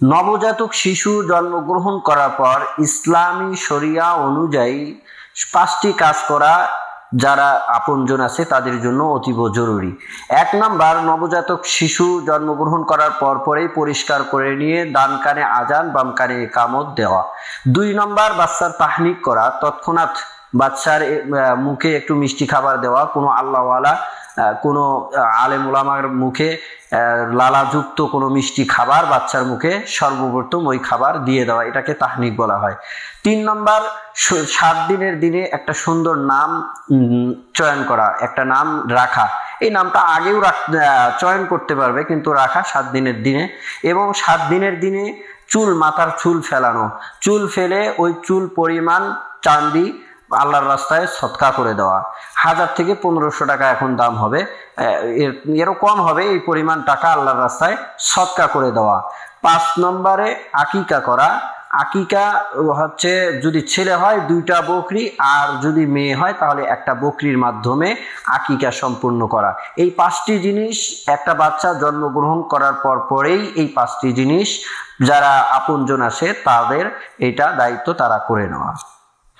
নবজাতক শিশু জন্মগ্রহণ করার পর ইসলামী শরিয়া অনুযায়ী 5টি কাজ করা যারা আপনজন আছে তাদের জন্য অতীব জরুরি। 1 নাম্বার, নবজাতক শিশু জন্মগ্রহণ করার পরেই পরিষ্কার করে নিয়ে ডান কানে আজান বাম কানে ইকামত দেওয়া। 2 নাম্বার, বাচ্চার তাহনিক করা, তৎক্ষণাৎ বাচ্চার মুখে একটু মিষ্টি খাবার দেওয়া, কোনো আল্লাহওয়ালা কোনো আলেম ওলামার মুখে লালাযুক্ত কোনো মিষ্টি খাবার বাচ্চার মুখে সর্বপ্রথম ওই খাবার দিয়ে দেওয়া, এটাকে তাহনিক বলা হয়। 3 নম্বর, 7 দিনের দিনে একটা সুন্দর নাম চয়ন করা, একটা নাম রাখা। এই নামটা আগেও চয়ন করতে পারবে, কিন্তু রাখা 7 দিনের দিনে। এবং 7 দিনের দিনে মাথার চুল ফেলানো, চুল ফেলে ওই চুল পরিমাণ চাঁদি আল্লাহর রাস্তায় সদকা করে দেওয়া। 1000 থেকে 1500 টাকা এখন দাম হবে, এরও কম হবে, এই পরিমাণ টাকা আল্লাহর রাস্তায় সদকা করে দেওয়া। 5 নম্বরে আকিকা করা। আকিকা হচ্ছে যদি ছেলে হয় 2টা বকরি, আর যদি মেয়ে হয় তাহলে একটা বকরির মাধ্যমে আকিকা সম্পূর্ণ করা। এই 5টি জিনিস একটা বাচ্চা জন্মগ্রহণ করার পরেই এই 5টি জিনিস যারা আপনজন আসে তাদের এটা দায়িত্ব তারা করে নেওয়া।